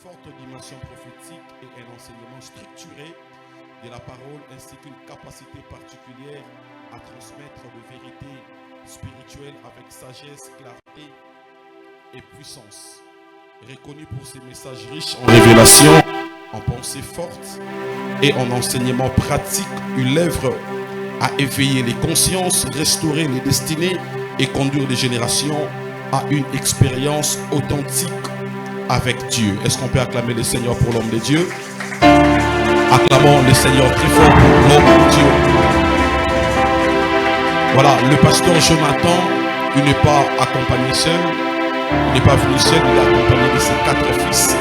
forte dimension prophétique et un enseignement structuré de la parole ainsi qu'une capacité particulière à transmettre de vérités spirituelles avec sagesse, clarté et puissance. Reconnu pour ses messages riches en révélations, en pensées fortes et en enseignements pratiques, il œuvre à éveiller les consciences, restaurer les destinées et conduire les générations à une expérience authentique avec Dieu. Est-ce qu'on peut acclamer le Seigneur pour l'homme de Dieu? Acclamons le Seigneur très fort pour l'homme de Dieu. Voilà, le pasteur Jonathan, il n'est pas accompagné seul. Il n'est pas venu seul, il est accompagné de ses 4 fils.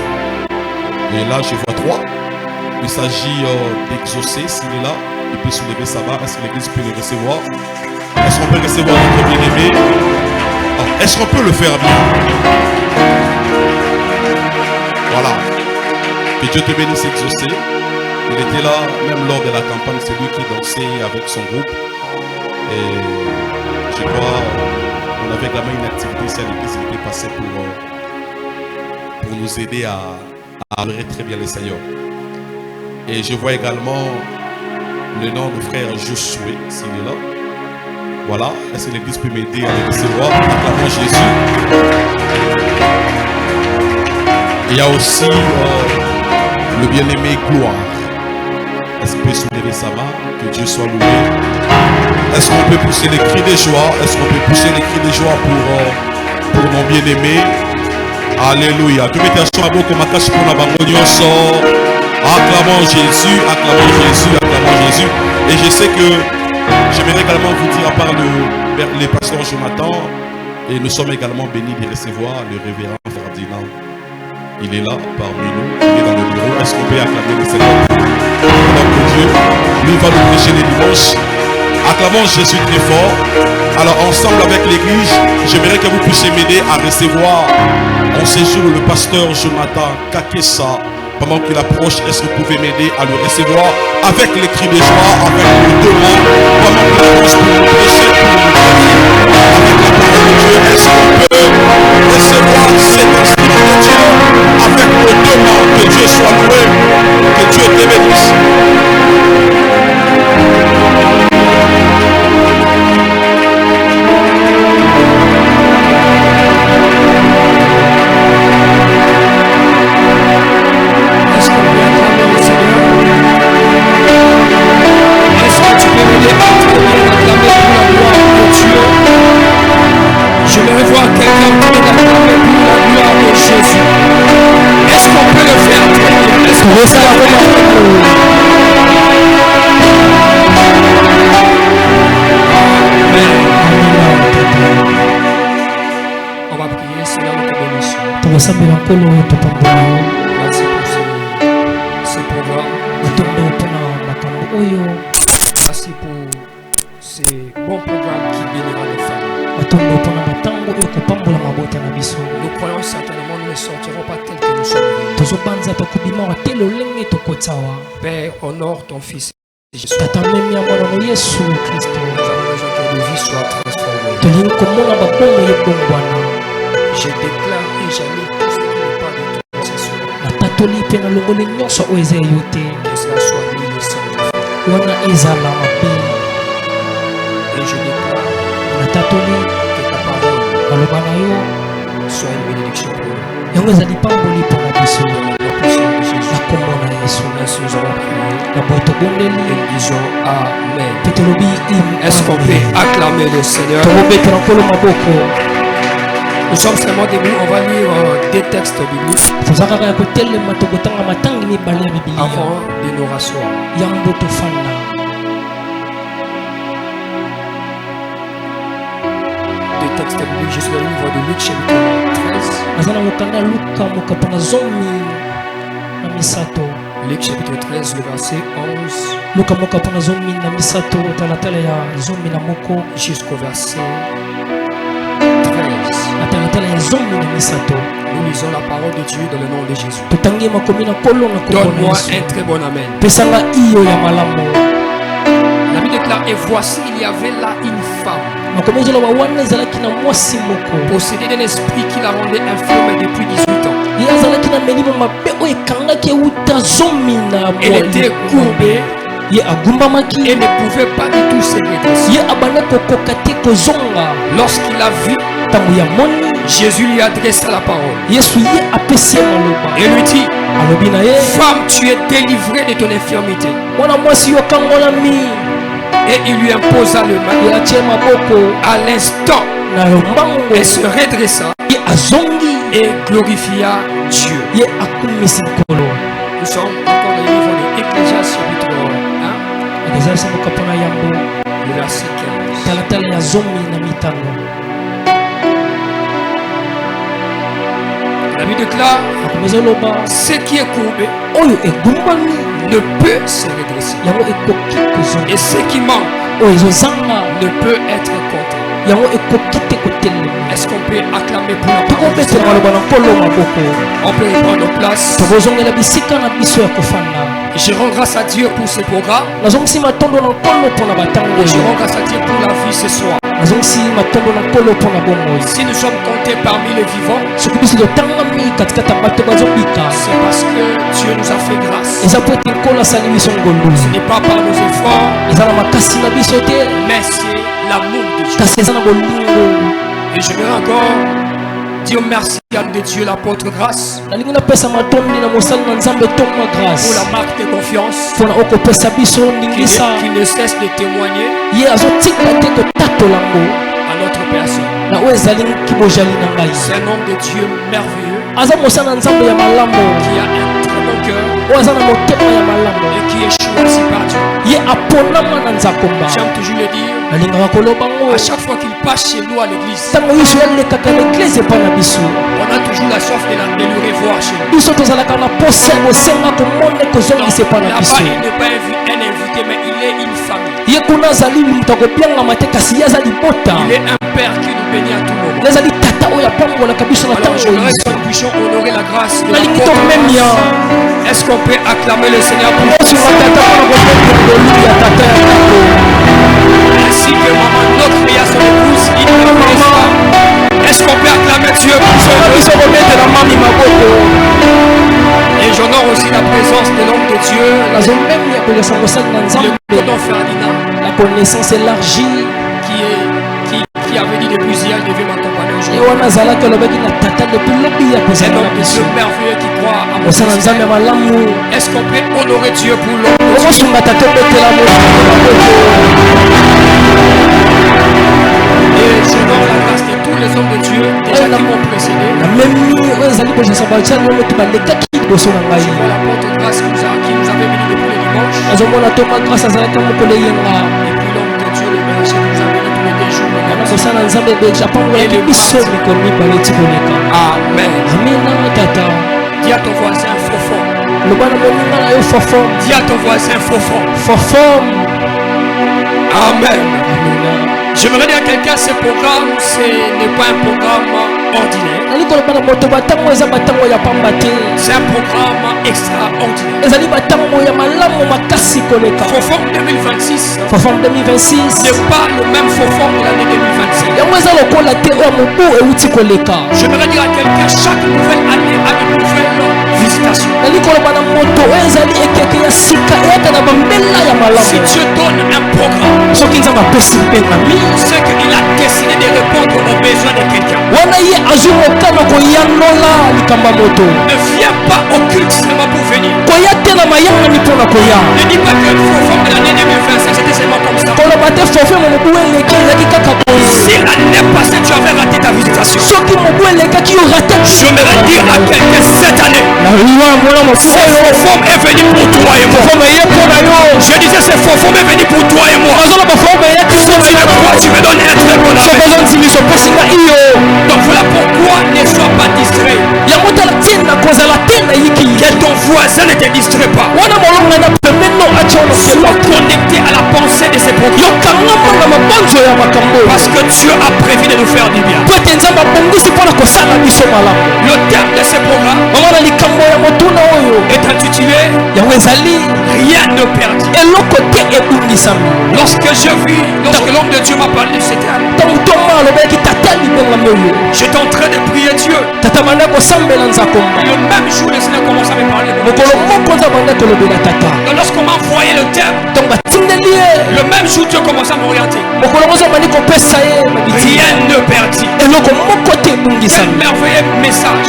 Et là, je vois 3. Il s'agit d'exaucer, s'il est là. Il peut soulever sa main. Est-ce que l'église peut le recevoir? Est-ce qu'on peut recevoir notre bien-aimé? Est-ce qu'on peut le faire bien? Voilà. Que Dieu te bénisse, exaucer. Il était là, même lors de la campagne, c'est lui qui dansait avec son groupe. Et je crois, on avait également une activité ici à l'église qui était passée pour nous aider à adorer très bien le Seigneur. Et je vois également le nom de frère Josué, s'il est là. Voilà, est-ce que l'église peut m'aider à le recevoir? Acclamons Jésus. Il y a aussi le bien-aimé Gloire. Est-ce qu'il peut soulever sa main? Que Dieu soit loué. Est-ce qu'on peut pousser les cris de joie? Est-ce qu'on peut pousser les cris de joie pour mon bien-aimé? Alléluia. Tu mettez à son abo comme un cache pour la bangonio sort. Acclamons Jésus, acclamons Jésus, acclamons Jésus. Et je sais que j'aimerais également vous dire, à part le pasteur Jonathan, et nous sommes également bénis de recevoir le révérend Ferdinand. Il est là parmi nous, il est dans le bureau. Est-ce qu'on peut acclamer le Seigneur? L'homme de Dieu, lui va nous prêcher les dimanches. Acclamons Jésus très fort. Alors ensemble avec l'église, j'aimerais que vous puissiez m'aider à recevoir en séjour le pasteur Jonathan Kakessa. Pendant qu'il approche, est-ce que vous pouvez m'aider à le recevoir avec les cris de joie, avec les deux mains, pendant qu'il approche pour nous prêcher, pour nous bénir avec la parole de Dieu? Est-ce qu'on peut recevoir cet instrument de Dieu avec nos deux mains? Que Dieu soit loué, que Dieu te bénisse. On va prier, Seigneur, nous te bénissons. Merci pour ce programme. Merci pour ces bons programmes qui bénira les familles. Nous croyons certainement nous ne sortirons pas tels que nous sommes venus. Père, honore ton Fils Jésus. Nous avons besoin que nos vies soient transformées. Je déclare et j'annule tout ce qui n'est pas de toi ce soir. Que cela soit lui le Saint-Esprit. Et je déclare que ta parole soit une bénédiction pour nous. Dans le nom puissant de Jésus. Ainsi nous avons prié. Et nous disons Amen. Est-ce qu'on peut acclamer le Seigneur? Nous sommes seulement debout, on va lire des textes bibliques avant de nous rasseoir. Des textes bibliques, je suis dans le livre de Luc chapitre 13. Luc chapitre 13, le verset 11 jusqu'au verset 13. Nous lisons la parole de Dieu dans le nom de Jésus. Donne-moi un très bon amen. La Bible déclare, et voici il y avait là une femme possédée d'un esprit qui la rendait infirme depuis 18 ans. Elle était courbée et ne pouvait pas du tout se redresser. Lorsqu'il a vu, Jésus lui adressa la parole et lui dit: femme, tu es délivrée de ton infirmité. Et il lui imposa le main. À l'instant, elle se redressa et glorifia Dieu. Nous sommes encore au livre de Ecclésiaste chapitre 1, le verset 15. La Bible déclare: ce qui est courbé ne peut se redresser, et ce qui manque ne peut être compté. Est-ce qu'on peut acclamer pour la parole de Dieu? On peut reprendre nos places. Je rends grâce à Dieu pour ce programme. Je rends grâce à Dieu pour la vie ce soir. Si nous sommes comptés parmi les vivants, c'est parce que Dieu nous a fait grâce. Ce n'est pas par nos efforts, mais c'est l'amour de Dieu. Et je vais encore dire merci à Dieu, l'apôtre Grâce, pour la marque de confiance qui ne cesse de témoigner à notre personne. C'est un homme de Dieu merveilleux qui a un très bon cœur et qui est choisi par Dieu. J'aime toujours le dire. À chaque fois qu'il passe chez nous à l'église, on a toujours la soif de le revoir chez nous. Là-bas, il n'est pas un invité, mais il est une famille. Il est un père qui nous bénit à tout moment. Alors j'aimerais que nous puissions honorer la grâce de la. Est-ce qu'on peut acclamer le Seigneur pour ainsi que maman, notre fille à son épouse, il ne connaît pas. Est-ce qu'on peut acclamer Dieu pour son et j'honore aussi la présence de l'homme de Dieu, le Tonton Ferdinand, la connaissance élargie qui avait dit depuis hier, il devait m'accompagner aujourd'hui. C'est un homme de Dieu merveilleux qui croit à mon Seigneur. Est-ce qu'on peut honorer Dieu pour l'homme de Dieu? Et j'honore la grâce de tous les hommes de Dieu déjà qui m'ont précédé. Je vois l'apôtre Grâce qui nous avait béni depuis le dimanche. Et puis l'homme de Dieu, le berger, qui nous a béni tous les deux jours. Amen. Dis à ton voisin faux. Dis à ton voisin faux. Amen. J'aimerais dire à quelqu'un, ce programme, ce n'est pas un programme ordinaire. C'est un programme extraordinaire. Fofom 2026 n'est pas le même Fofom de l'année 2025. J'aimerais dire à quelqu'un, chaque nouvelle année a une nouvelle visitation. Si Dieu donne un programme, c'est qu'il a décidé de répondre aux besoins de quelqu'un. Ne viens pas au culte seulement pour venir. Ne dis pas que le Fofom de l'année 2025 c'était seulement comme ça. Si l'année passée tu avais raté ta visitation, j'aimerais dire à quelqu'un cette année, ce Fofom est venu pour toi et moi. Je disais ce Fofom est venu pour toi et moi. Si tu le crois, tu me donnes un très bon avis. Donc voilà pourquoi ne sois pas distrait. Que ton voisin ne te distrait pas. Sois connecté à la pensée de ces programmes. Parce que Dieu a prévu de nous faire du bien. Le terme de ce programme est intitulé Rien ne perdit. Lorsque l'homme de Dieu m'a parlé de ce terme, j'étais en train de prier Dieu. Le même jour, le Seigneur commence à me parler Donc lorsqu'on m'a envoyé le thème, le même jour Dieu commence à m'orienter. Rien ne perdit. Quel merveilleux message.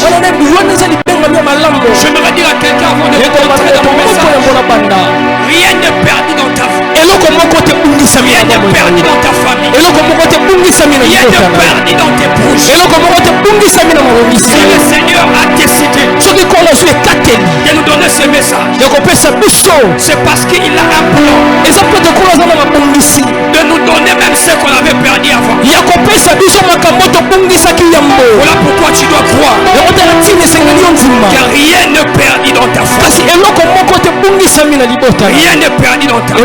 J'aimerais dire à quelqu'un avant de rentrer dans mon message, rien ne perdit dans ta vie. Rien ne perdit dans ta famille. Rien ne perdit dans tes proches. Si le Seigneur a décidé de nous donner ce message, c'est parce qu'il a un plan de nous donner même ce qu'on avait perdu avant. Voilà pourquoi tu dois croire que rien ne perdit dans ta famille. Rien ne perdit dans ta vie.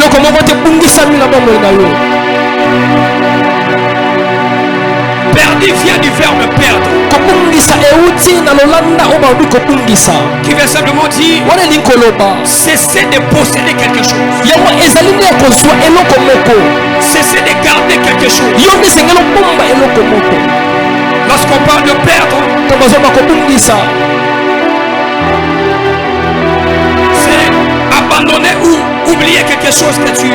Perdu vient du verbe perdre, qui veut simplement dire cesser de posséder quelque chose, cesser de garder quelque chose. Lorsqu'on parle de perdre, c'est abandonner ou oublier quelque chose que tu as.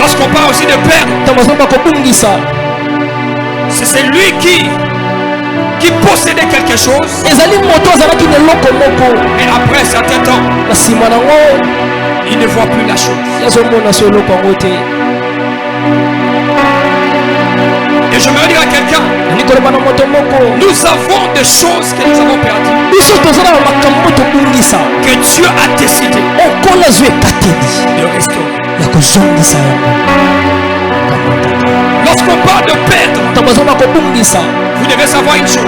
Lorsqu'on parle aussi de perdre, c'est celui qui possédait quelque chose, et après un certain temps, il ne voit plus la chose. Et je me dire à quelqu'un, nous avons des choses que nous avons perdues, que Dieu a décidé de restaurer. Lorsqu'on parle de perdre, vous devez savoir une chose.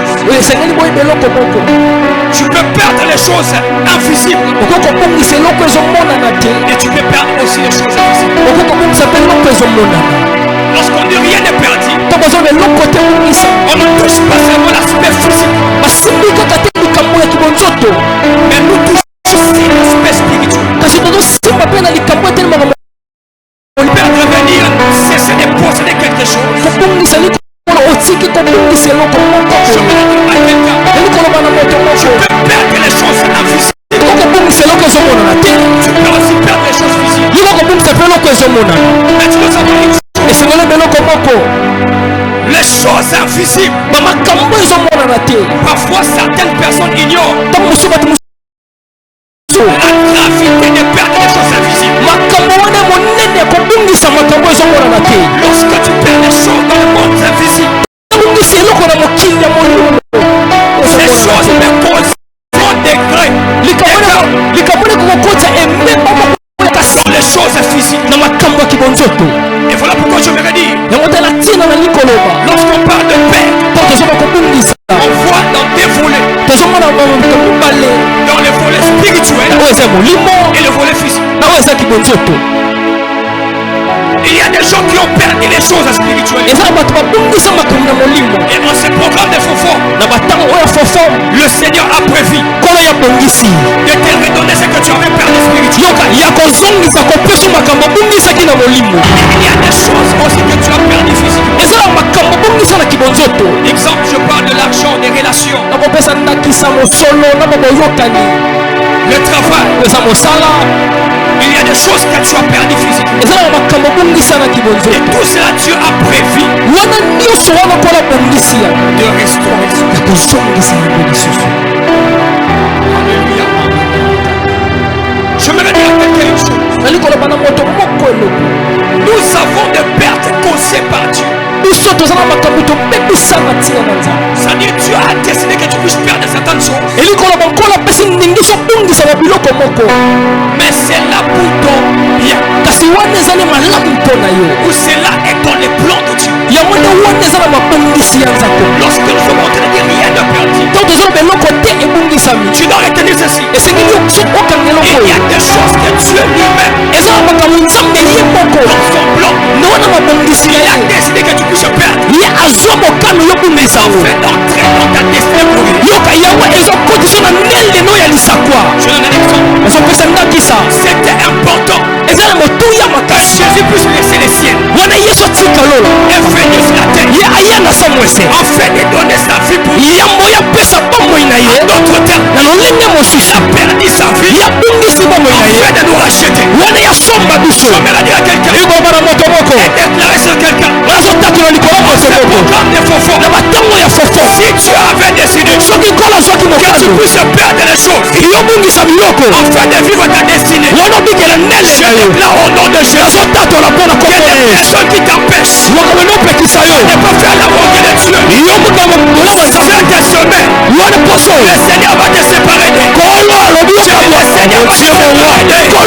Tu peux perdre les choses invisibles, et tu peux perdre aussi les choses invisibles. Lorsqu'on dit rien n'est perdu, on ne touche pas seulement l'aspect physique, mais nous touchons aussi l'aspect spirituel. Perdre veut dire cesser de posséder quelque chose. Je me dis à quelqu'un, tu peux perdre les choses invisibles, tu peux aussi perdre les choses physiques. Mais tu dois savoir une chose, les choses invisibles, parfois certaines personnes ignorent la gravité de perdre les choses invisibles. Lorsque tu perds les choses dans le monde invisible, ces choses me causent trop de degrés dans les choses physiques. Et voilà pourquoi je me redis, lorsqu'on parle de paix, on voit dans des volets, dans le volet spirituel et le volet physique. Il y a des gens qui ont perdu les choses spirituelles. Et en ce programme de Fofo, le Seigneur a prévu de te redonner ce que tu avais perdu spirituellement. Il y a des choses aussi que tu as perdu physiquement. Exemple, je parle de l'argent, des relations, le travail. Il y a des choses que tu as perdu physiquement. Et tout cela, Dieu a prévu de restaurer. Alléluia. Je me dire à quelqu'un une chose. Nous avons des pertes causées par Dieu. C'est-à-dire Dieu a décidé que tu puisses perdre certaines choses. Mais c'est là pour ton bien. Ou c'est là et dans les plans de Dieu. Lorsque nous sommes en train de dire rien de perdu, tu dois retenir ceci. Il y a des choses que Dieu lui-même, dans son plan, il a décidé que tu puisses perdre. Mais ça fait d'entrer dans ta destinée pour lui. Je donne un exemple. C'était important que Jésus puisse laisser les siennes et venir sur la terre afin de donner sa vie pour lui. d'autres termes, il a perdu sa vie afin de nous racheter. Je vais dire à quelqu'un et déclarer sur quelqu'un ce programme de faux. Si tu avais décidé que tu puisses perdre les choses afin de vivre ta destinée, je déclare au nom de Jésus qu'il y a des personnes qui t'empêchent de pas faire la volonté de Dieu. Sur tes semaines, le Seigneur va te séparer d'eux. Le Seigneur va te séparer d'eux. Tu me donnes un très bon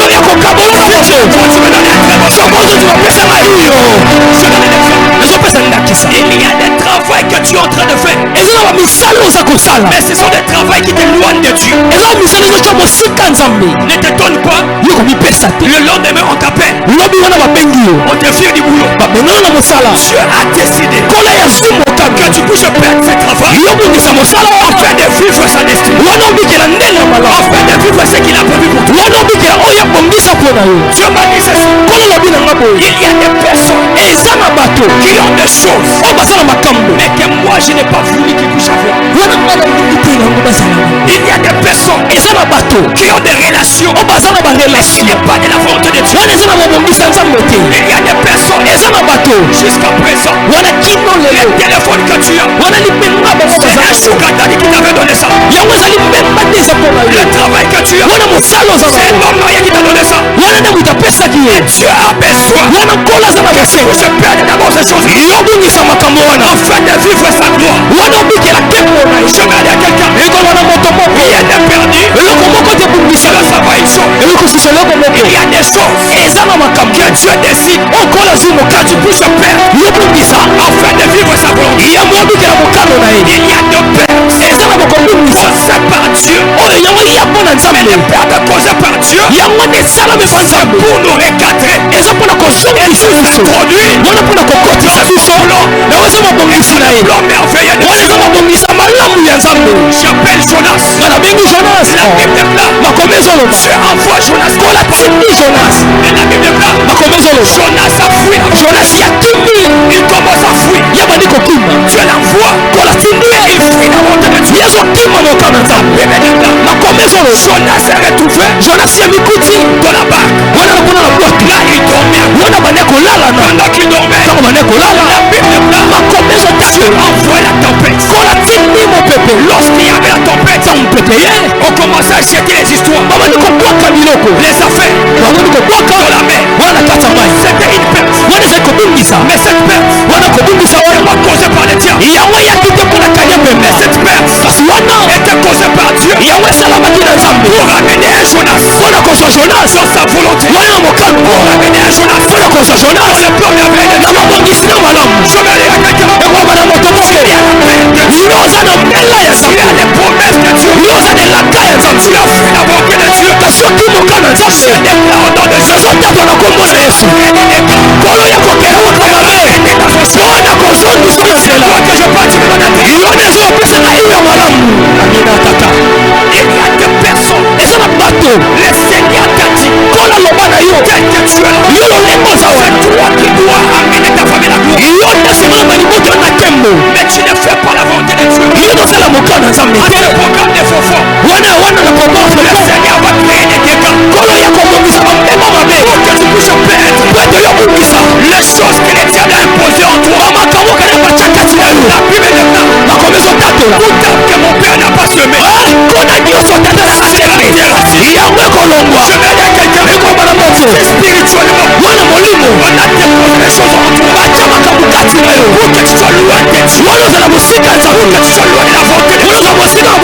il y a des travaux que tu es en train de faire, mais ce sont des travaux qui t'éloignent de Dieu. Ne t'étonne pas, le lendemain on t'appelle, on te vire du boulot. Dieu a décidé que tu puisses perdre ce travail afin de vivre sa destinée, afin de vivre ce qu'il a prévu pour toi. Dieu m'a dit ceci, il y a des personnes qui ont des choses, mais que moi je n'ai pas voulu qu'ils puissent avoir. Il y a des personnes qui ont des relations, mais ce n'est pas de la volonté de Dieu. Il y a des personnes jusqu'à présent, le téléphone que tu as, c'est un sugar daddy qui t'avait donné ça. Le travail que tu as, c'est un homme marié qui t'a donné ça. Et Dieu a besoin que tu puisses perdre d'abord ces choses afin de vivre sa gloire. Je vais dire à quelqu'un, rien n'est perdu. Ça va être chaud. Il y a des choses que Dieu décide que tu puisses perdre afin de vivre sa volonté. Il y a deux pères causés par Dieu, mais les pères causés par Dieu c'est pour nous recadrer et nous introduire dans ce plan merveilleux de Dieu. J'appelle Jonas. La Bible déclare, Dieu envoie Jonas. Et la Bible déclare, Jonas a fui. Il commence à fuir. Dieu l'envoie. Il fuit la volonté de Dieu. Jonas est retrouvé dans la barque. Là il dormait. Pendant qu'il dormait, la Bible déclare, Dieu envoie la tempête. Lorsqu'il y avait la tempête, on commençait à jeter les histoires, les affaires dans la mer. C'était une perte. Mais cette perte n'est pas causée par les diables. Mais cette perte était causée par Dieu pour amener un Jonas dans sa volonté, pour amener un Jonas dans le plan merveilleux de Dieu. Je vais aller à quelqu'un. Il y a des promesses de Dieu. Tu as fui la volonté de Dieu. Je déclare au nom de Jésus. Il y a des personnes, le Seigneur t'a dit, tel que tu es là, c'est toi qui dois amener ta famille à la gloire. Mais tu ne fais pas la volonté de Dieu. À ce programme de faux, le Seigneur va créer des dégâts pour que tu puisses perdre les choses que les diables ont imposées en toi. La Bible déclare, que mon père n'a pas semé, je vais dire quelqu'un, c'est spirituellement, on a déposé les choses en toi pour que tu sois loin de Dieu, pour que tu sois loin de la volonté de Dieu.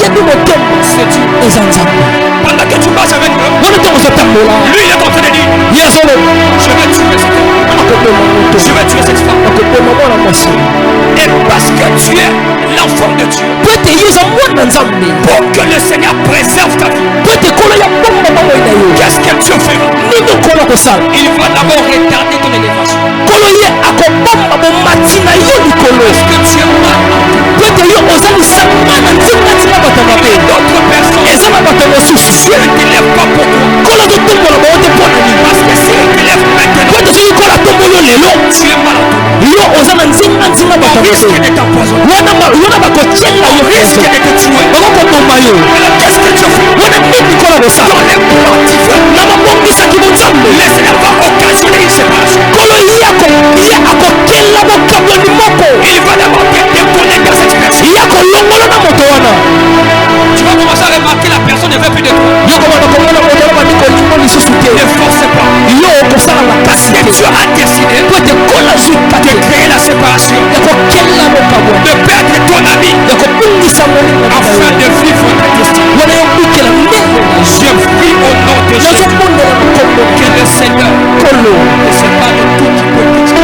C'est Dieu. Pendant que tu marches avec eux, lui il est en train de dire, je vais tuer cet homme. Je vais tuer cette femme. Et parce que tu es l'enfant de Dieu, pour que le Seigneur préserve ta vie, qu'est-ce que Dieu fera? Il va d'abord retarder ton élévation. Parce que tu es mal. Et d'autres personnes, Dieu ne t'élève pas pour toi. Parce que s'il t'élève maintenant, tu es mal. On risque de t'empoisonner. On risque de te tuer. Alors qu'est-ce que tu fais? Dans les plans divins, le Seigneur va occasionner une séparation. Il va d'abord te déconnecter de cette personne. Tu vas commencer à remarquer la personne ne veut plus de toi. Ne force pas. Parce que Dieu a décidé de créer la séparation, de perdre ton ami afin de vivre ta destinée. Je prie au nom de Jésus que le Seigneur ne se parle de toute hypocrisie.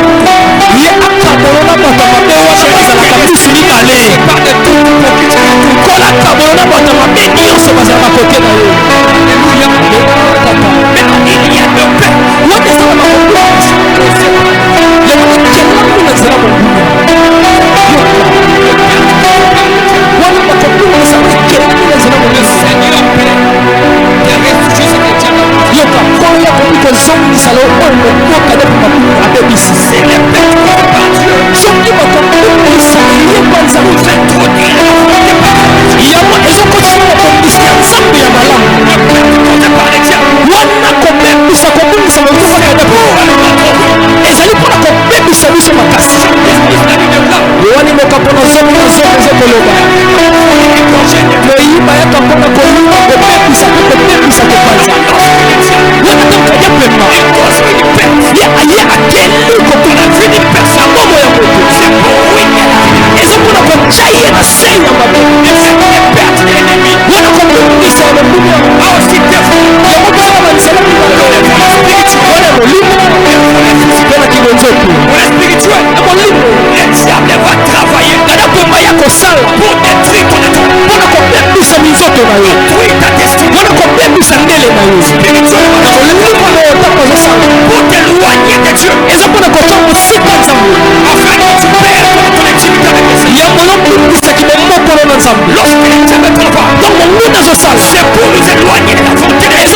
C'est pour nous éloigner de la volonté de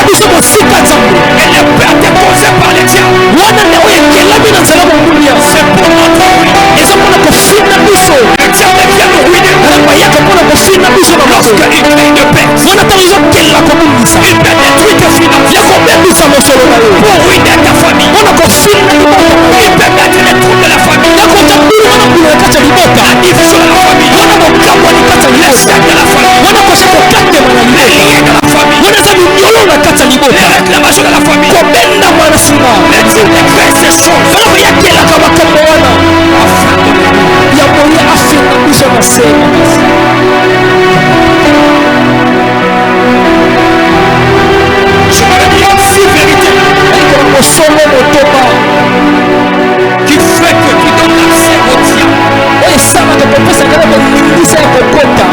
Dieu. Et ne pas te poser par les diables. C'est pour notre ruine. Le diable vient nous ruiner. Lorsqu'il crée une paix, il peut détruire tes finances. Pour ruiner ta famille. Il peut mettre les troubles de la famille. La division de la famille. Les scènes de la famille. Les liens de la famille. Les réclamations de la famille. Le diable crée ces choses je veux dire si vérité qui fait que tu donnes l'accès au diable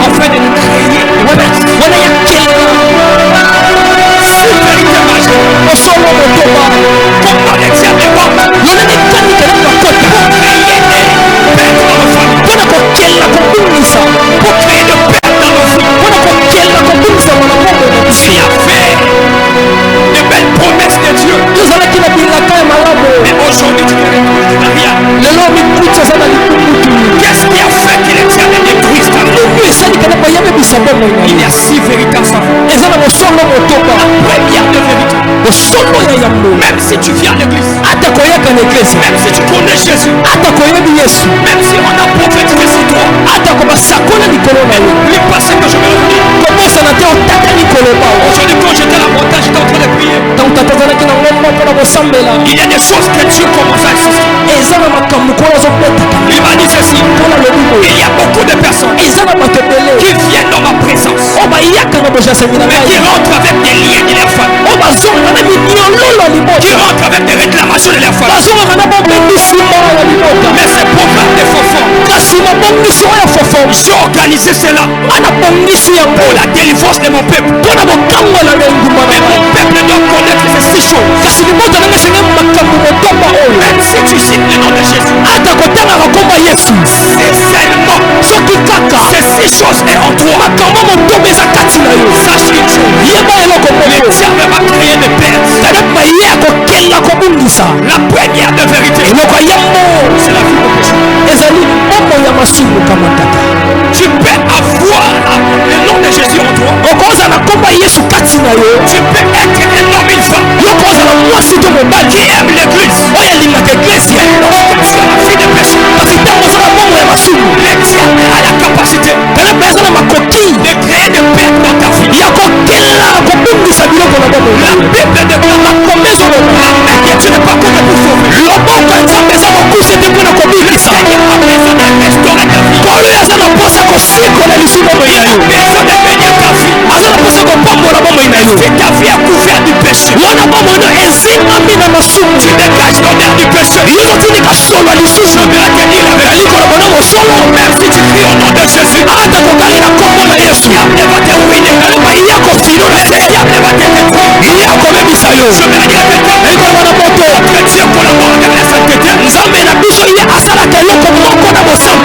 afin de nous créer si vérité majeure comment le diable va pour créer des pertes dans nos familles, pour créer des pertes dans nos vies. Tu as fait de belles promesses de Dieu, mais aujourd'hui tu ne récoltes rien. Qu'est-ce qui a fait que le diable détruise ta vie? Il y a 6 vérités à savoir. La première de vérité, même si tu viens à l'église, même si tu connais Jésus, même si on a prophétisé sur toi, n'oublie pas ce que je vais vous dire. Aujourd'hui quand j'étais à la montagne, j'étais en train de prier. Il y a des choses que Dieu commence à insister. Il m'a dit ceci. Il y a beaucoup de personnes qui viennent dans ma présence, mais qui rentrent avec des liens de leur femme, qui rentrent avec des réclamations de leur femme. Mais c'est programme des faux. J'ai organisé cela pour la délivrance de mon peuple. Mais mon peuple doit connaître ces 6 choses. Même si tu cites le nom de Jésus, c'est seulement ces 6 choses est en toi. Sache une chose, le diable va créer des pertes. La première de vérité, c'est la vie de péché. Tu peux avoir le nom de Jésus en toi. Tu peux être un homme, une femme qui aime l'église. Mais lorsque tu as la vie de péché, le diable a la capacité de créer des pertes dans ta vie. La Bible déclare que tu n'es pas connu pour sauver. Le Seigneur a besoin de restaurer ta vie. Il a besoin de bénir ta vie. Si ta vie est couverte du péché, tu dégages l'odeur du péché. Je vais te dire la vérité. Même si tu cries au nom de Jésus, le diable va te ruiner. Le diable va te détruire. Je vais dire à quelqu'un, que Dieu collabore avec la sainteté.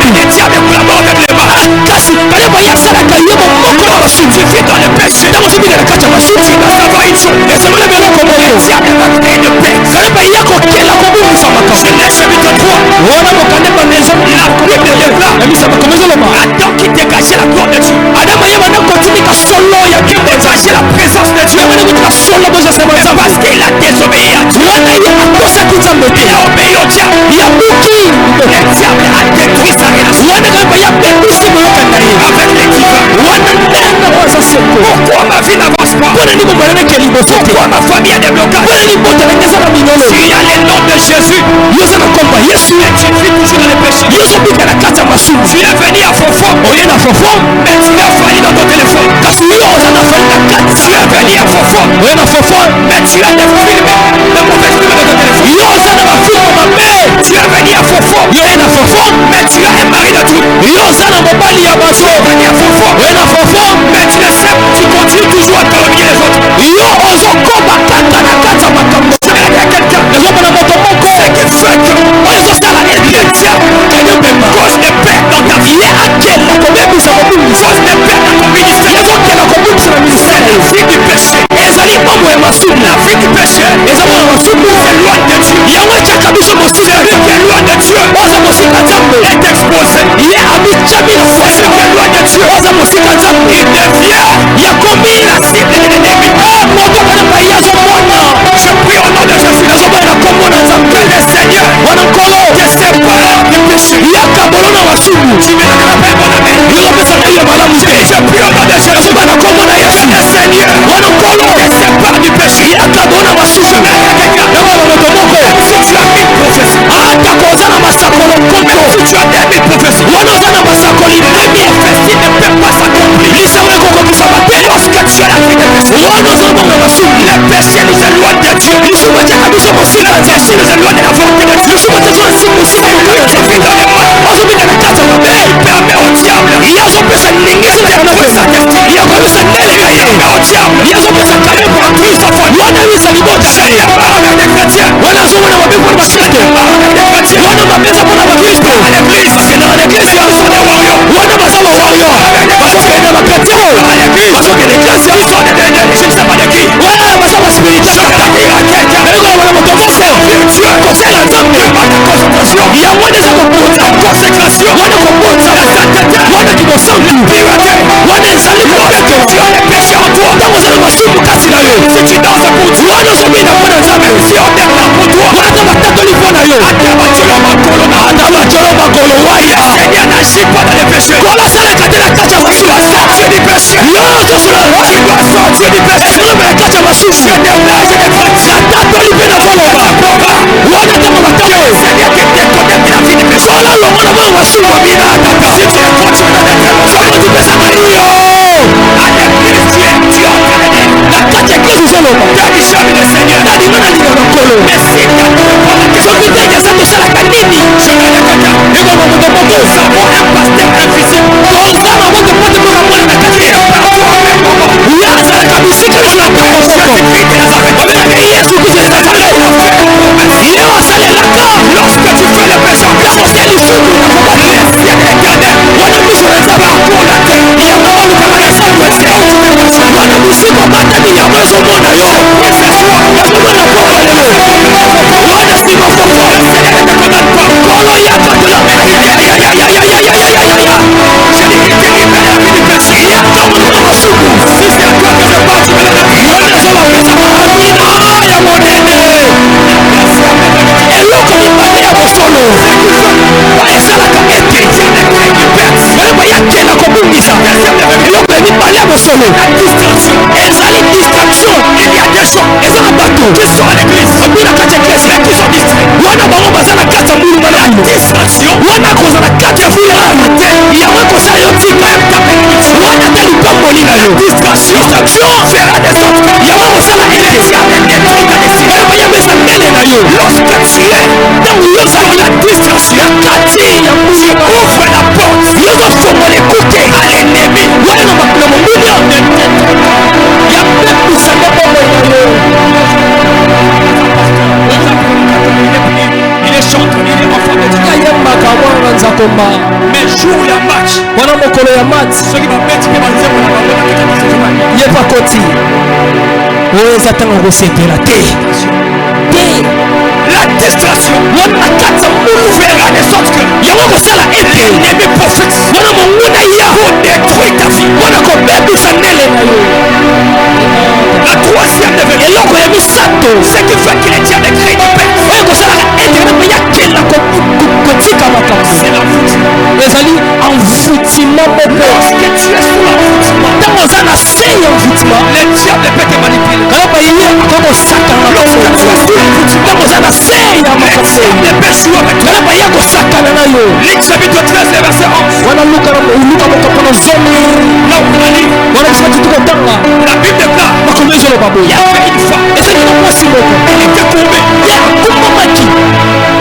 Le diable collabore avec les malades. Tu vis dans le péché. Tu dois savoir une chose. Le diable va créer de paix. Genèse chapitre 3. La Bible déclare Adam qui dégageait la gloire de Dieu, qui dégageait la présence de Dieu, mais parce qu'il a désobéi à Dieu, il a obéi au diable. Le diable a détruit sa relation avec les divins. Pourquoi ma vie n'avance pas? Pourquoi ma famille a des blocages? S'il y a le nom de Jésus, et tu vis toujours dans les péchés, tu es venu à Fofo, mais tu as failli dans ton téléphone. Tu es venu à Fofo, mais tu as défilé de mauvaises nouvelles dans ton téléphone. Tu es venu à Fofo, mais tu as un mari de truc. Tu es venu à Fofo, mais tu es simple, tu continues toujours à calomnier les autres. Je vais dire à quelqu'un, ce qui fait que le diable cause des pertes dans ta vie, cause des pertes dans ton ministère. C'est la vie du péché. La vie du péché est loin de Dieu. Celui qui est loin de Dieu est exposé. Celui qui est loin de Dieu, il devient la cible de l'ennemi. Je prie au nom de Jésus que le Seigneur te sépare du péché. Tu me donnes la paix, mon ami. Je prie au nom de Jésus que le Seigneur te sépare du péché. Je vais dire quelqu'un, même si tu as 1000 prophéties, même si tu as des 1000 prophéties, les prophéties ne peuvent pas s'accomplir. Lorsque tu as la vie de péché, le péché nous éloigne de Dieu. Le péché nous éloigne de la volonté de Dieu. Quand tu vis dans le mal, il permet au diable de détruire sa destinée. Il permet au diable de détruire sa famille. J'ai des paroles avec des chrétiens. J'ai des paroles avec des chrétiens. Ils sont à l'église. Ils sont des warriors. Avec des chrétiens. À l'église. Ils sont des je ne sais pas de qui. Je vais dire à quelqu'un, Dieu à cause de la concentration. La consécration. La sainteté. Tu as les péchés en toi. Si tu danses pour Dieu, si on déclare pour toi, Seigneur n'agit pas dans les péchés. Tu dois sortir du péché. Tu dois sortir du péché. Je déclare, je déclare. Seigneur qui masumu amina tata si tu es continué d'être soki tupesa malio à l'église tu es entraîné na kati ya église ozoloba dadi jamais le Seigneur dadi nga nalinga na nkolo mais si soki ndenge eza tosalaka nini chemin de kaka ekoma moto moko osamo un pasteur invisible toza na moto moto mokamona na kati ya yazalaka bisika na bakosoko omenaka yesu kristo ezazalaka ye osalelaka lorsque tu fais le péché okososeli suku na kobalesiya na éternel wana miso na nzambe akola te yango olukaka esengo ete wana mosiko batami yango ezomona yo ezomona pokolelo wana nsima koko kolo yakatula yatomona masuku sisi akwaka na batu wana ezolapesa amina ya monene eloko mibale ya bosolo esalaka ete eloko yakela kobungisa eloko ya mibale ya bosolo ezali distraction eza na bato obina kati ya eglise wana bango baza na kati ya mbuluma na wana koza na kati ya fulelana te yango ekosala yo tika wana te lipamboli na yo distraction yango ekosala yamesa ndele na yo lorsque tu es ntango yozali na distraction ya kati ya mbuluma ouvre la porte yozofongola ekuke à l'ennemi wana na mobunya ya pepisa nde bomoi na yo il est chanteur, il est enfant de Dieu. Yayembaka mwana na nzakomba. Mais jour ya match. Wana mokolo ya match. Soki ba beti pe ba nzembo na bango na kaka sokimani. Yepa koti. Oyo eza ntango kosepela te. Te. La distraction. Wana kata mulu fera de sorte que yango kosala ete ennemi prophète. Wana monguna ya pour détruire ta vie. Wana kobebisa ndele na yo. La troisième devait eloko ya misato. Ce qui fait qu'il est tient de créer du père. Oyo kosalaka ete na yakela kotika makambo. C'est l'envoûtement. Ezali envoûtement moko. Lorsque tu es sous l'envoûtement. Ntango oza na se ya envoûtement. Le diable peut te manipuler. Kaloba ye akokosakana na lorsque tu es sous l'envoûtement. Ntango oza na se ya makambo. Le diable peut jouer avec toi. Kaloba ye akosakana na yo. Luc chapitre 13 verset 11. Wana luka moko na zomi. Là où on a dit. Wana kisaka tukotanga. La Bible déclare. Makomezi lo babo. Il y avait une femme. Ezali na mwasi moko. Elle était tombée. Ye akumamaki.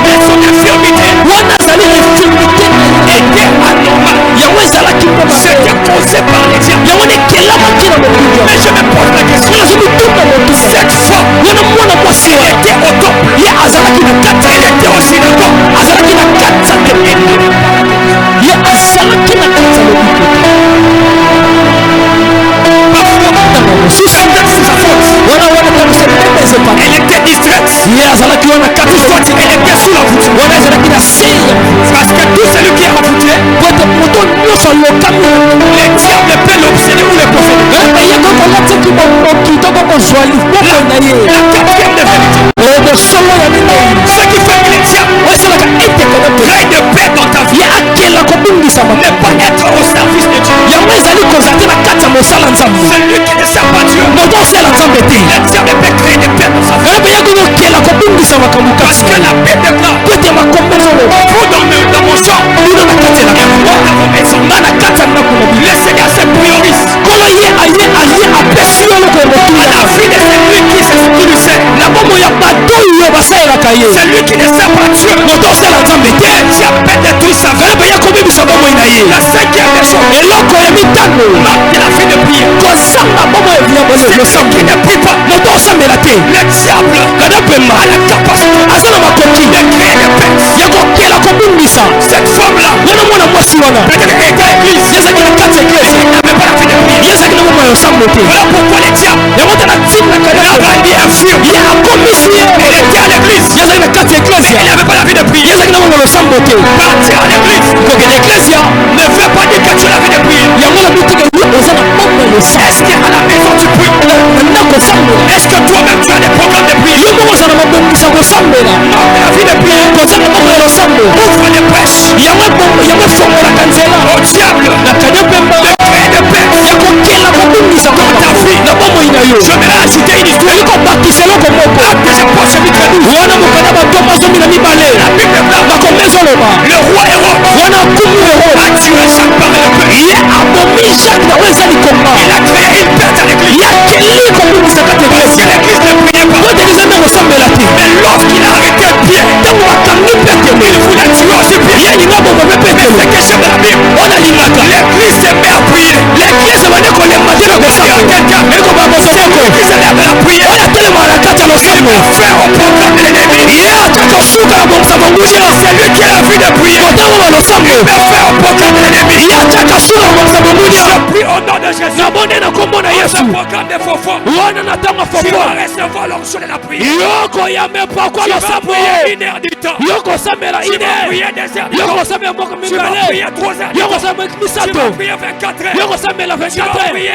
Mais son infirmité. Wana azali infirmité. Était anormale. Yango ezalaki moko. C'était causé par les diables. Yango nekelamaki na mokuja. Mais je me pose la question. Nazomutuna motu. Cette femme. Wana mwana mwasi wa. Était au temple. Ye azalaki na kati. Elle était au synagogue. Azalaki na kati ya temple. Ye azalaki na kati ya lobiko. Elle était distraite. Elle était sous la voûte. Parce que tout celui qui est envoûté, les diables peuvent l'obséder ou le posséder. La quatrième de vérité. Ce qui fait que les diables créent de paix dans ta vie. Ne pas être au service de Dieu. Celui qui ne sert pas Dieu. Le diable peut créer des paix dans sa vie. Parce que la paix déclare. Vous dans mon champ. Le Seigneur se priorise. À la vie de celui qui lui sert. Celui qui ne sert pas Dieu. Le diable peut détruire sa vie. La cinquième des choses. Marque de la vie de prière. Celui qui ne prie pas. Le diable a la capacité de créer des paix. Cette femme-là, peut-être qu'elle était à l'église. Elle n'avait pas la vie de prière. Voilà pourquoi les diables la rendit infirme. Elle était à l'église. Elle n'avait pas la vie de prière. Partir à l'église. Ne fait pas dire que tu as la vie de prière. Est-ce qu'à la maison tu pries? Est-ce que toi-même tu as des programmes de prière? Non, la vie de prière. Ouvre les brèches. Au diable de créer des paix dans ta vie. J'aimerais ajouter une histoire. Acte des Apôtres chapitre 12. La Bible déclare. Le roi Hérode na kumu a tué chaque parole de péché. ye abomi Jacques na oyo ezali komba Il a créé une perte à l'église. ya keli kobungisaka te Parce que l'église ne priait pas. kote eza nde kosambela te Mais lorsqu'il a arrêté Pierre, ntango bakangi petelo il voulait tuer aussi Pierre. ye alinga bomba mpe Mais petelo c'est que chez la Bible, oyo alingaka l'église s'est mise à prier. l'église bande kolemba te na kosango ekoba motomoko L'église elle avait la prière. oyo atelema na kati ya losambo Faire au programme de l'ennemi. ye ata kosuka na bongisa bongusha Celui qui a la vie de prière. kotango ba losambo Faire au programme de l'ennemi. ye ata kosuka na bongisa bongusha Je prie au nom de Jésus. nabonde na kombo na Ce yesu programme de faux wana na ntango tu fofo vas recevoir l'onction de la prière. yoko ya mepakwa Tu vas losambo prier 1 heure du temps. yoko osambela Tu vas ine prier 2 heures du yoko temps. osambela moko Tu vas mibale prier 3 heures du yoko temps. osambela Tu misato vas prier 24 heures. yoko osambela Tu vas 24 prier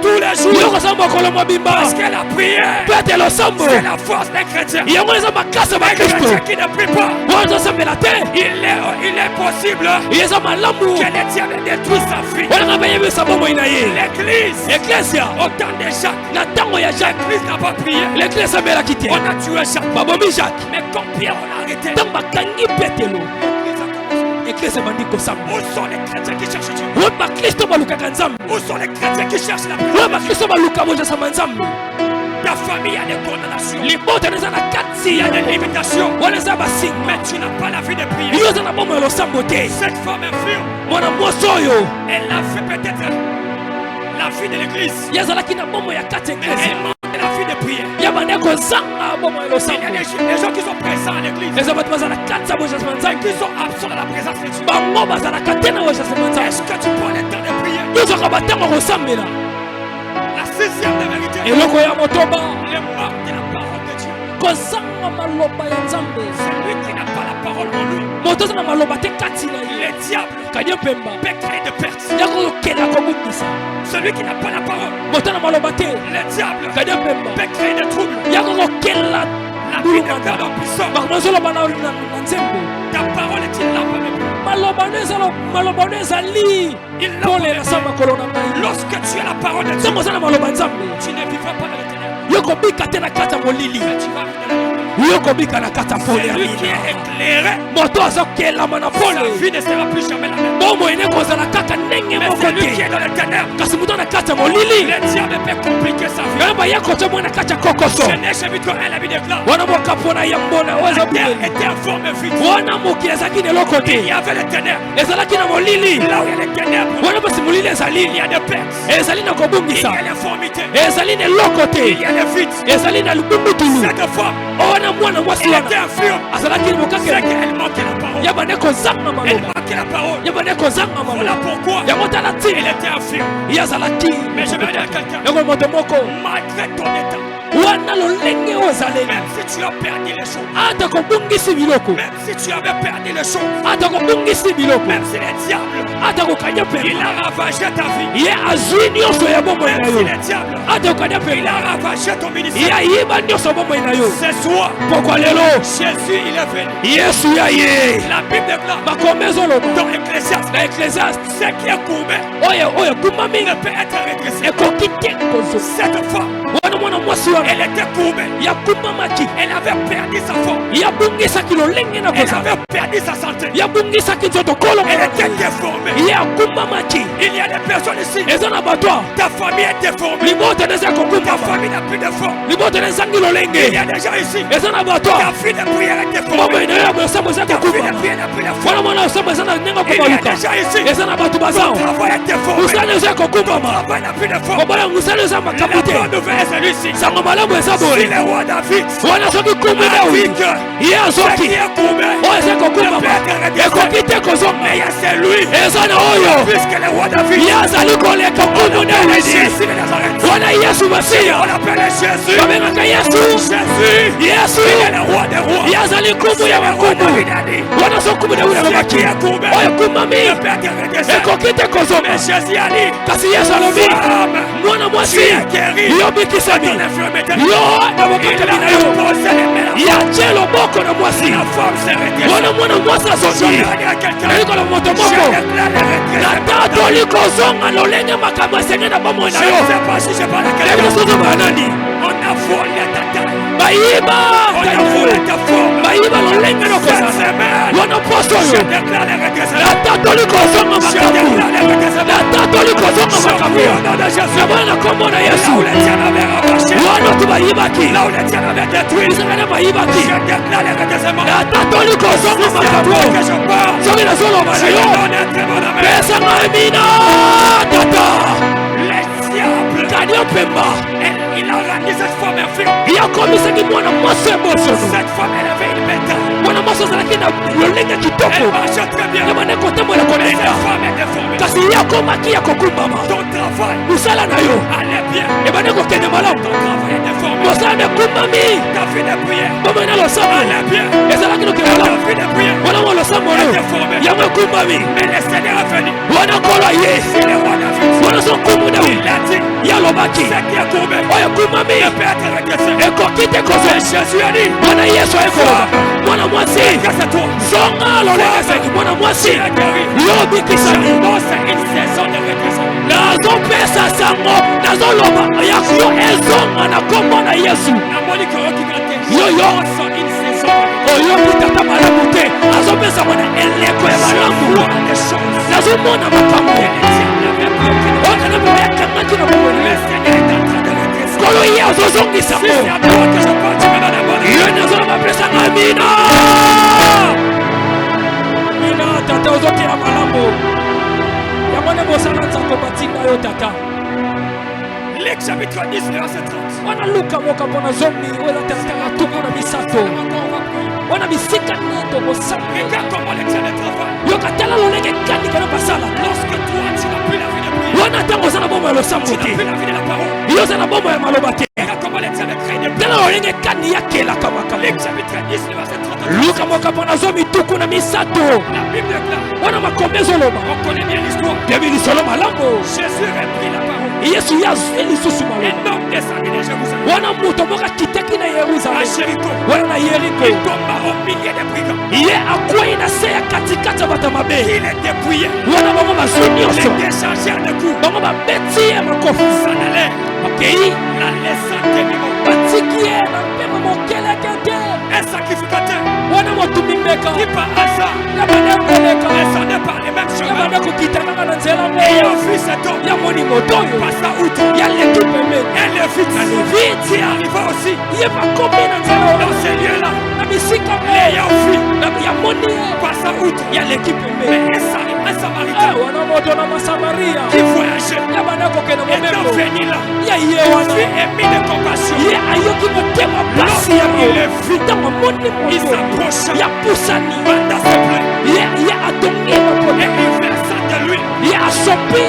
tous les jours. yoko osambela mokolo mobimba Parce que la prière, pete losambo c'est la force des chrétiens. yango eza makasi ya Un bakristo chrétien qui ne prie pas, oyo tozosambela te il est possible eza malamu que le diable détruise sa vie. oyanga bayebisa bomoi na ye L'église, eklesia au temps de Jacques, na ntango ya jacques l'église n'a pas prié. lekle esambelaki te On a tué Jacques. babomi jacques Mais comme Pierre, on a arrêté. ntango bakangi petelo L'église a commencé. eklese ebandi kosamba Où sont les chrétiens qui cherchent Dieu? oyo bakristo balukaka nzambe Où sont les chrétiens qui cherchent la prière? oyo bakristo baluka bozasama nzambe Ta famille a des condamnations. libota eza na Il kati y ya a des limitations. wana eza basinga Mais tu n'as pas la vie de prière. yo oza na bomoi ya losambo te Cette femme infirme, mwana mwasi oyo elle a fait peut-être la vie de l'église. ye azalaki na bomoi ya kati ya Mais eklese elle manque de la vie de prière. ya bande kozanga bomoi ya Il y a losambo des gens qui sont présents à l'église. eza bato bazala kati ya bozasama Mais nzambe qui sont absents de la présence de Dieu. bango bazalaka te na bozasama nzambe Est-ce que tu prends le temps de prier? yozwaka batango kosambela La sixième de vérité. eloko ya motoba Le manque de la parole de Dieu. kozanga maloba ya nzambe Celui qui n'a pas la parole en lui. moto aza na maloba te kati na ye Le diable kanye mpemba peut créer de pertes. ya kokela kobungisa Celui qui n'a pas la parole. moto na maloba te Le diable kanye mpemba peut créer des troubles. ya kokela La vie de perd en puissance. makambo ezoloba na nzembo Ta parole est une lampe à mes pieds. maloba no ezali pole na sa makolo na ngai Lorsque tu as la parole de Dieu, ntango oza na maloba nzambe tu ne vivras pas dans les ténèbres. yo kobika te na kati ya molili Tu vas vivre dans la lumière. yo kobika na kati ya pole ya Celui qui mina est éclairé, moto azokelama na sa pole vie ne sera plus jamais la même. bomoi ene kozala kaka ndenge Mais moko celui qui est te dans les ténèbres, kasi moto na kati ya molili le diable peut compliquer sa vie. yo baya kotya mwana kati ya kokoso Genèse chapitre 1, la Bible déclare. wana mokapo na yambona oyo eza La terre bumeli était informée vite. wana mokili ezalaki na eloko Il te y avait les ténèbres. ezalaki na molili Là où il y a les ténèbres, wana mpasi molili il ezali y a des pertes. ezali na Il y kobungisa a l'informité. ezali na eloko Il te y a les vides. ezali na lubumbutulu Cette femme, wana mwana mwasi elle wana était infirme. azalaki C'est mokakela qu'elle manquait la parole. ya bande kozanga Elle maloba manquait la parole. ya bande kozanga Voilà maloba pourquoi yango tala elle ntina était infirme. ye azalaki Mais je vais dire à quelqu'un, yango moto moko malgré ton état, wana lolenge oyo ozaleli même si tu as perdu les choses, ata kobungisi biloko même si tu avais perdu les choses, ata kobungisi biloko même si le diable, ata kokanya il pema a ravagé ta vie, ye azwi nyonso ya bomoi na même si yo le diable, ata kokanya il a pema ravagé ton ye ministère, ayiba nyonso ya bomoi na yo ce soir, pokwa lelo Jésus, il est venu. yesu ya ye La Bible déclare makombe ezoloba dans Ecclésiaste, na eklesiaste ce qui est courbé oyo ekumami ne peut être redressé. ekoki te kozwa Cette femme, wana mwana mwasi wana elle était courbée. yakumamaki Elle avait perdu sa forme. yabungisaki lolenge na Elle kozala avait perdu sa santé. yabungisaki nzoto kolo Elle était déformée. ye akumamaki Il y a des personnes ici. eza na bato a Ta famille est déformée. libota neza Ta kokumama famille n'a plus de forme. libota nezangi Il y lolenge a des gens ici. eza na bato Ta a fille de prière est déformée. bomoi na yo ya bosambo eza Ta fille de kokuma prière n'a plus de wana forme. mwana osambo eza na ndenge Il y a kobaluka des gens ici. eza na bato bazao Ton travail est déformé. musala eza Ton kokumama travail n'a plus de forme. kobala musala eza La makamu te bonne nouvelle est celui-ci. sango malamu eza Si boye le roi David wana soki kumi a daudi dit que ye ce azoki qui est courbé oyo eza kokumama ekoki te kozonga mais il y a celui eza na oyo puisque le roi David ye azali koleka kumu dawidi Jésus de Nazareth. wana yesu masiya On l'appelle Jésus. babengaka yesu Jésus. yesu Il est le roi des rois. ye azali kumu ya Le roi bakumu David a dit. wana so kumu dawidi Ce alobaki qui est courbé oyo kumami ne peut être redressé. ekoki te kozonga Mais Jésus a dit. kasi yesu alobi Femme, mwana tu mwasi es guéri. yobikisami Ton infirmité. yo na Il bokateli na a yo imposé les mains. yatie loboko na mwasi La femme s'est redressée. wana mwana mwasi Je azoki vais dire à quelqu'un. nayikola moto Je moko déclare le regret. natatoli kozonga lolenge makambo esenge na bomoi Je na ne yo sais pas si je parle à ebi quelqu'un. mosusu banani On a volé ta taille. bayiba On a volé ta forme. bayiba lolenge na Cette kozala semaine, wana poso Je yo déclare les redressements. natatoli kozonga Je makambo déclare les redressements. natatoli kozonga Je makambo prie au nom de Jésus. nabana kombo na Là yesu où les tiens avaient rabâché. wana tu bayibaki Là où les tiens avaient détruit. isangana bayibaki Je déclare les redressements. natatoli kozonga C'est à makambo toi que je parle. soki nazoloba na Je yo donne un très bon amen. pesanga amina tata Les diables. kani opemba Il a rendu cette femme infirme. yakomisaki mwana mwasi ebosono Cette femme, elle avait une métal. mwana mwasi azalaki na lolenge kitoko Elle marchait très bien. yabana kotambola Mais konenda cette femme est déformée. kasi yakomaki ya kokumbama Ton travail mosala na yo allait bien. ebandi kokende malamu Ton travail est déformé. mosala na ekumbami Ta vie de prière bomoi na losambo allait bien. ezalaki lokende Ta malamu vie de prière wana mwa losambo oyo yango ekumbami mais le Seigneur est venu. wana nkolo ye C'est le roi David. wana so nkumu Il dawidi a dit yalobaki ce qui est courbé oyo ekumbami ne peut être redressé. ekoki te Et kozwa Jésus a dit mwana yesu ayekoloba mwana mwasi casse-toi. zonga lolekesaki mwana mwasi Tu es guéri. yo obikisani Non, c'est une saison de redressement. nazopesa sango nazoloba yakuyo ezonga na kombo na yesu La Monique Rokigate. Yo, yo. C'est une saison de redressement. oyobi tata malamu te azopesa mwana eleko ya malamu Vois les choses. nazomona makambo Et les diables avaient bloqué. okana bomo yakangaki na bomoi Le Seigneur est en train de redresser. kolo ye ozozongisa Si c'est à toi que je parle, tu me donnes la bonne yo nazoloba pesanga amina mina tata ozokela malamu yango nde mosala nzambe batinda yo tata Luc chapitre 10, verset 30. wana luka moka mpona zomi oyo ezatelatala tuku na misato wana bisika neto kosala Regarde comment les tiens de travail. yoka tala lolenge ekandika na basala Lorsque toi, tu n'as plus la vie de prière, wana ntango oza na bomoi ya losambo tu n'as te plus la vie de la parole. yo oza na bomoi ya maloba te Regarde comment les tiens de craindre de tala lolenge ekandi yakelaka makambo Luc chapitre 10, verset 30. luka moka mpona zomi tuku na misato La Bible déclare, wana makombe ezoloba on connaît bien l'histoire. yebi lisolo malamu Jésus reprit la parole. yesu ye azwi lisusu Un maloba homme descendit de Jérusalem wana moto moko akitaki na à yeruzalemi Jéricho. wana na yeriko Il tomba au milieu des brigands. ye akwei na se ya katikati ya bato mabe Il était dépouillé. wana bango bazwi nyonso Les déchargèrent de coups. bango babeti ye makofi S'en allait, bakei la laissant demi-mort. batiki ye na mpema mokeleke te Un sacrificateur wana motumi mbeka qui par hasard yabanda koleka descendait par les mêmes chemins. yabanda kokitanaka na nzela Ayant mo vu cet homme, ya moni moto oyo passa outre. yaleki pembeni Un lévite, na levite qui arriva aussi ye bakomi na nzela oyo dans ces lieux-là. na bisika L'ayant vu, ya moni ye passa outre. yaleki pembeni Mais un samaritain wana moto na masamaria qui voyageait, yabanda kokende étant momembo venu là, ya ye wana fut émis de compassion. ye ayoki motema pasi yango Lorsqu'il le vit, ntango amoni il moto s'approcha, ya pusani banda ses plaies, ye atongi ye et mapone il versa de l'huile ye asopi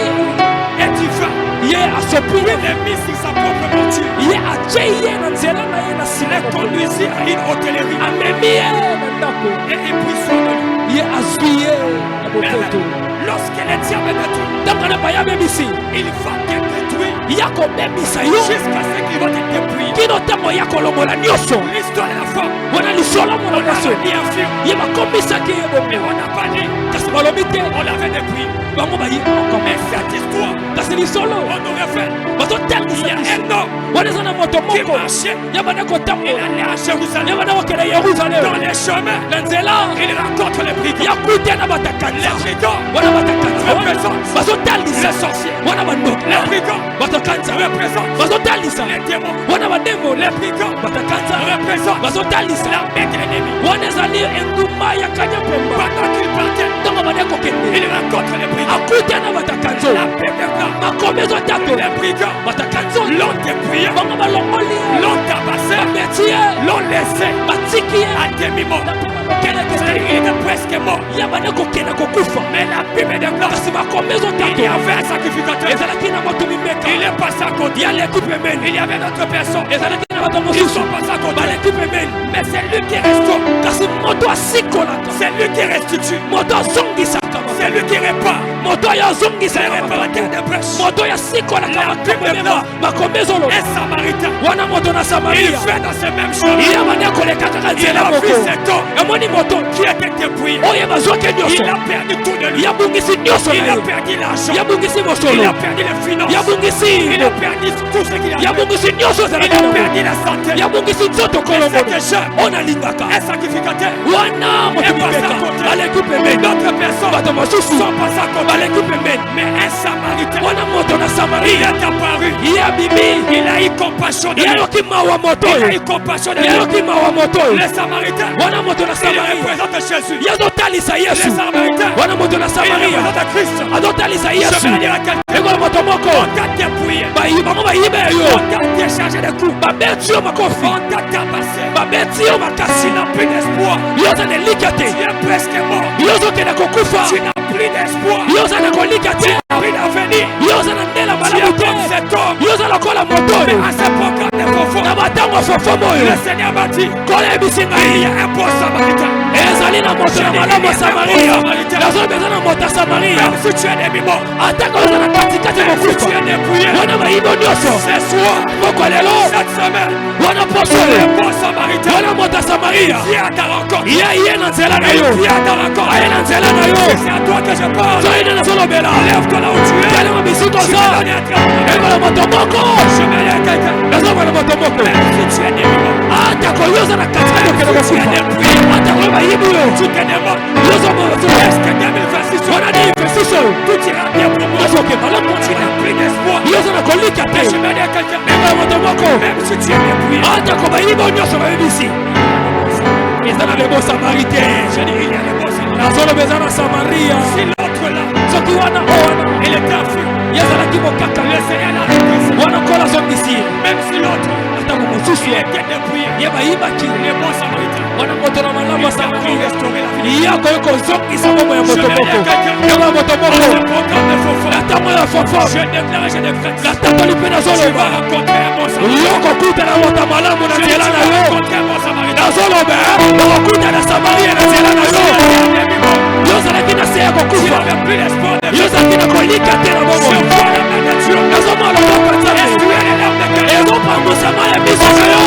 et du vin. ye asopi Il est mis sur sa propre monture. ye atie ye na nzela na ye na Il nsima est conduit à une hôtellerie amemi ye na ndako et il prit soin de lui. ye azwi ye na Mais bopoto lorsque les diables détruit, ntango na baya bebisi il va te détruire ya kobebisa yo jusqu'à ce qu'il va te dépouiller. kino ntango ya kolongola nyonso L'histoire de la femme, wana lisolo mona on mwasi l'avait dit infirme, ye bakomisaki ye mais bomo on n'a pas dit, kasi balobi te on l'avait dépouillé. bango bayi okoma Mais cette histoire, kasi lisolo on aurait fait. Il bazotangisa y a biso un homme wana eza na moto qui moko marchait, ye banda il kotambola allait à ye Jérusalem. banda kokende Dans yeruzalem les chemins, na nzela il rencontre les brigands. ya kuta na batakanza Les brigands wana batakanza représentent bazotalisa les sorciers. wana bandoki Les brigands batakanza représentent bazotalisa les démons. wana bademo Les brigands batakanza représentent bazotalisa l'armée de l'ennemi. wana ezali engumba ya kanya pemba Pendant qu'il partait, ntango banda kokende il rencontre les brigands. akuta na batakanzo La paix déclare. makombe ezotato Les brigands batakanzo l'ont dépouillé, bango balongoli ye l'ont tabassé, babeti ye l'ont laissé batiki ye à demi-mort. na mpema mokelekete C'est-à-dire qu'il était presque mort. ye banda kokende kokufa Mais la Bible déclare kasi makombe il y ezotato avait un sacrificateur. ezalaki na moto mimeka Il est passé à côté. yaleki pembeni Il y avait d'autres personnes. ezalaki na bato Ils mosusu sont passés à côté. baleki pembeni Mais c'est lui qui restaure. kasi moto asikolaka C'est lui qui restitue. moto azongisaka C'est lui qui répare. moto ya zongisa C'est réparateur de brèches. moto ya sikola kama maintenant makomezolo un samaritain. wana moto na Il Samaria fait dans ces mêmes choses. il y a mania koleka kaka Il nzela a moko vu cet homme emoni moto qui était dépouillé. oyo bazwaki nyonso Il a perdu tout de lui. ya bungisi nyonso Il na a ye perdu l'argent. ya bungisi Il mosolo a perdu les finances. ya bungisi Il a perdu tout ce qu'il ya a. bungisi nyonso Il ezalaki a nango perdu la santé. ya bungisi nzoto Et kolomono cette jeune, oyo nalingaka un sacrificateur. wana moto mibeka baleki pembeni D'autres personnes bato mosusu sont passées à côté. baleki pembeni Mais un samaritain, wana moto na il Samaria est apparu. ye abimi Il a eu compassion de ye lui. ayoki mawa moto Il a oyo eu compassion de ye lui. ayoki mawa moto oyo Les samaritains, wana moto na il Samaria représente Jésus. ye azotalisa Les yesu samaritains, wana moto na il Samaria représente Christ. azotalisa Je yesu vais dire à quelqu'un, ekola moto moko on t'a dépouillé. bango bayibe yo On t'a déchargé de coups. babeti yo makofi On t'a tabassé. babeti yo makasi Tu n'as plus d'espoir. yo oza na elika te Tu es presque mort. yo ozokenda kokufa Tu n'as plus d'espoir. yo oza na kolika te Tu n'as plus d'avenir. yo oza na ndela Tu malamu es comme te cet homme. yo oza lokola moto Mais oyo à ce programme de confort, na matango fofomo oyo le Seigneur m'a dit, koyebisi il y ngai a un bon samaritain. ezali na moto na malamu ya Samaria nazobeza na moto ya Samaria Même si tu es demi-mort, ataka oza na katikati ya même si tu kokufa es dépouillé, wana bayibo nyonso ce soir, moko lelo cette semaine, wana poso le oyo bon samaritain wana moto ya Samaria vient à ta rencontre. ye na nzela na yo Viens à ta rencontre. aye na nzela na yo C'est à toi que je parle. soki nde nazolobela Lève-toi là où tu es. telema bisika Tu oza vas donner un travail. ekola moto moko Je vais aller à quelqu'un. nazomona moto moko Même si tu es demi-mort, atako yo oza na katikati okende tu es kokufa dépouillé, atako yo bayibi yo tu t'es démort. yo ozomona Est-ce que 2026 wana ni investiso tout ira bien pour moi? ozoke malamu Tu n'as plus d'espoir. yo oza na kolika te Je vais aller à quelqu'un. ekola moto moko Même si tu es dépouillé, atako bayibi yo nyonso bayebisi eza na lebo Samaritain je dis il y a les bons Seigneurs. nazoloba eza na Samaria Si l'autre là, soki wana o wana il était enfui, ye azalaki mokaka le Seigneur l'a repris. wana kola azongisi ye Même si l'autre, atako mosusu il était dépouillé, ye bayibaki les bons Samaritains, wana moto na malamu ya ils ont Samaria restauré la vie. ye akoki kozongisa bomoi ya moto moko yango ya moto Dans moko le programme de Fofo, na ntango ya fofo je déclare, je décrète, natatoli mpe tu vas nazoloba rencontrer un bon Samaritain. yo kokutana moto malamu na Tu nzela vas na yo rencontrer un bon Samaritain. nazoloba okokutana Samaria na nzela na yo Demi-mort, yo ozalaki na se ya tu kokufa n'avais plus d'espoir de yo vie. ozalaki na kolika te na Je bomoi vois la main de Dieu. nazomona loboko nzambe Essuyer les larmes de cœur. ezopangwisa mai ya miso na yo